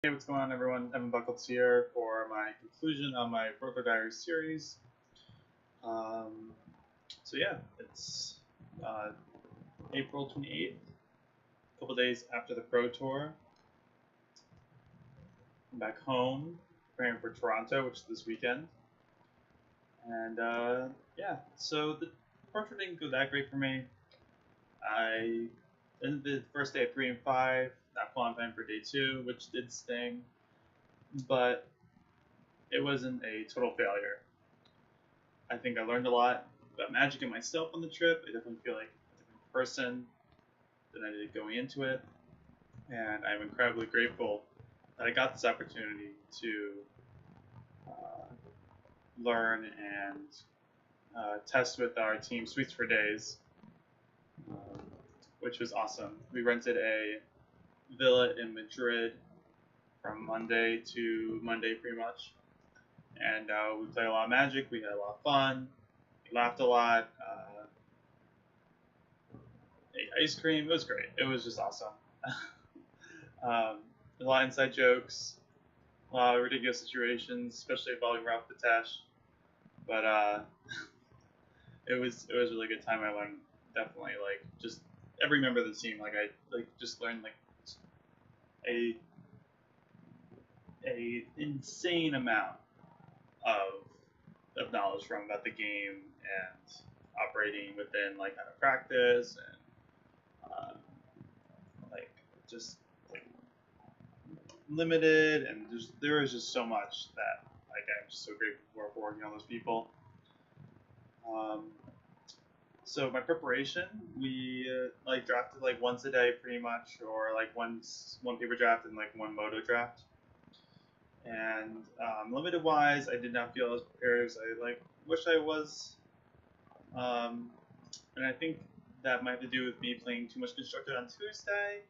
Hey, what's going on, everyone? Evan Buckles here for my conclusion on my Pro Tour Diary series. Um, so it's uh, April 28th, a couple days after the Pro Tour. I'm back home, preparing for Toronto, which is this weekend. And so the Pro Tour didn't go that great for me. I ended the first day at 3 and 5, not qualifying for day 2, which did sting, but it wasn't a total failure. I think I learned a lot about Magic and myself on the trip. I definitely feel like a different person than I did going into it, and I'm incredibly grateful that I got this opportunity to uh, learn and test with our team Sweets for Days, um, which was awesome. We rented a villa in Madrid from Monday to Monday, pretty much, and we played a lot of Magic. We had a lot of fun. We laughed a lot. Ate ice cream. It was great. It was just awesome. A lot of inside jokes, a lot of ridiculous situations, especially involving Ralph Patesh. But it was a really good time. I learned definitely just every member of the team. I just learned a insane amount of knowledge from about the game and operating within how to practice and like just like limited, and there was just so much that I'm just so grateful for working on those people. So my preparation, we drafted once a day pretty much, or one paper draft and one moto draft. And limited wise, I did not feel as prepared as I wish I was. And I think that might have to do with me playing too much constructed on Tuesday,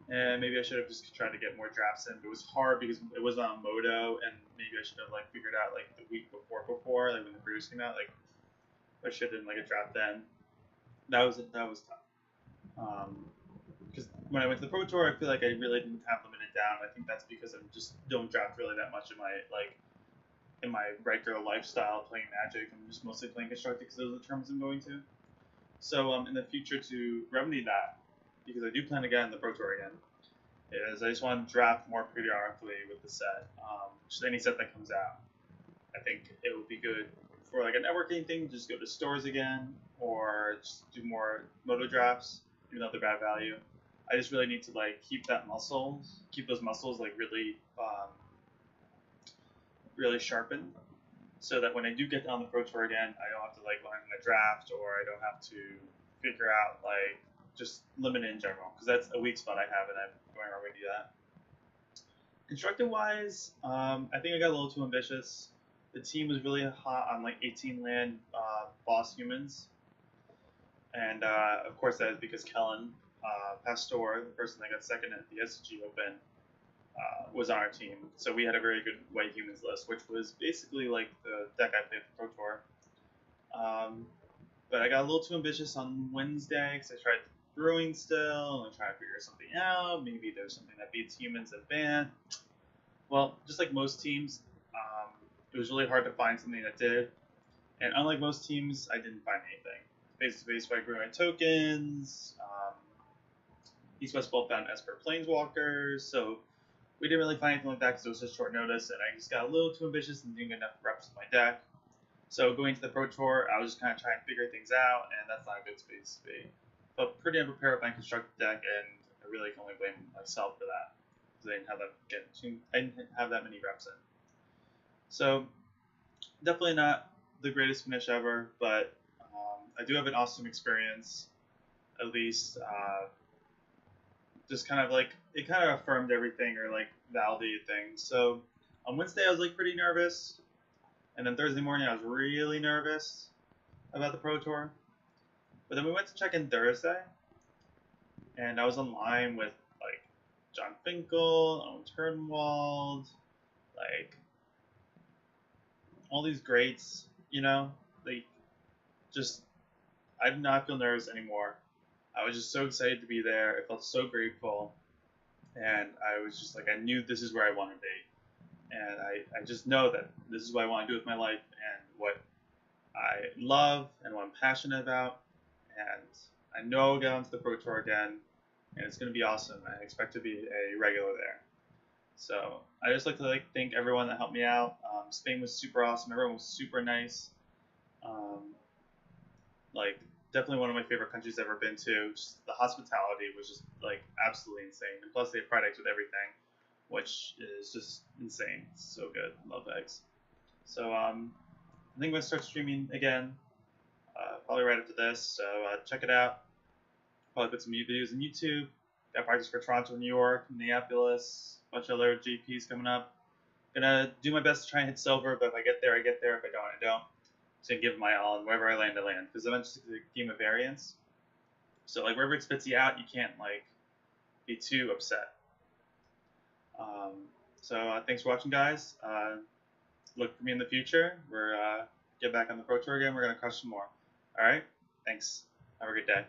and maybe I should have just tried to get more drafts in. But it was hard because it was on Moto, and maybe I should have figured out the week before, when the previews came out, I should have done a draft then. That was tough. Because when I went to the Pro Tour, I feel like I really didn't have limited down. I think that's because I just don't draft really that much in my regular lifestyle playing Magic. I'm just mostly playing constructed because those are the terms I'm going to. So in the future, to remedy that, because I do plan to get in the Pro Tour again, is I just want to draft more periodically with the set. Just any set that comes out. I think it would be good for a networking thing, just go to stores again, or just do more moto drafts, even though they're bad value. I just really need to keep those muscles really sharpened, so that when I do get on the Pro Tour again, I don't have to learn the draft, or I don't have to figure out just limit in general, because that's a weak spot I have, and I'm going to do that. Constructed wise, I think I got a little too ambitious. The team was really hot on 18 land boss humans, and of course that is because Kellen Pastor, the person that got second at the SG Open, was on our team. So we had a very good white humans list, which was basically the deck I played for Pro Tour. But I got a little too ambitious on Wednesday because I tried brewing still and trying to figure something out. Maybe there's something that beats humans at ban. Well, just like most teams, it was really hard to find something that did. And unlike most teams, I didn't find anything. Basically, I grew my tokens. East West both found Esper Planeswalkers, so we didn't really find anything like that because it was just short notice, and I just got a little too ambitious and didn't get enough reps in my deck. So going to the Pro Tour, I was just kind of trying to figure things out, and that's not a good space to be. But pretty unprepared with my constructed deck, and I really can only blame myself for that, because I didn't have that many reps in. So definitely not the greatest finish ever, but I do have an awesome experience. At least just kind of it kind of affirmed everything, or validated things. So on Wednesday I was pretty nervous, and then Thursday morning I was really nervous about the Pro Tour. But then we went to check in Thursday, and I was online with John Finkel, Owen Turnwald, all these greats, just I did not feel nervous anymore. I was just so excited to be there. I felt so grateful. and I was just like, I knew this is where I want to be, and I just know that this is what I want to do with my life and what I love and what I'm passionate about, and I know I'll get onto the Pro Tour again, and it's going to be awesome. I expect to be a regular there. So I just like to thank everyone that helped me out. Spain was super awesome. Everyone was super nice. Um, like definitely one of my favorite countries I've ever been to. Just the hospitality was just like absolutely insane, and plus they have fried eggs with everything, which is just insane. It's so good. I love eggs. So I think I'm gonna start streaming again, probably right after this. So check it out. Probably put some new videos on YouTube. Got practice for Toronto, New York, Minneapolis, a bunch of other GPs coming up. Gonna do my best to try and hit silver, but if I get there, I get there. If I don't, I don't. Just gonna give it my all, and wherever I land, I land. Because eventually it's a game of variance. So like wherever it spits you out, you can't like be too upset. So thanks for watching, guys. Look for me in the future. We're get back on the Pro Tour again. We're gonna crush some more. All right. Thanks. Have a good day.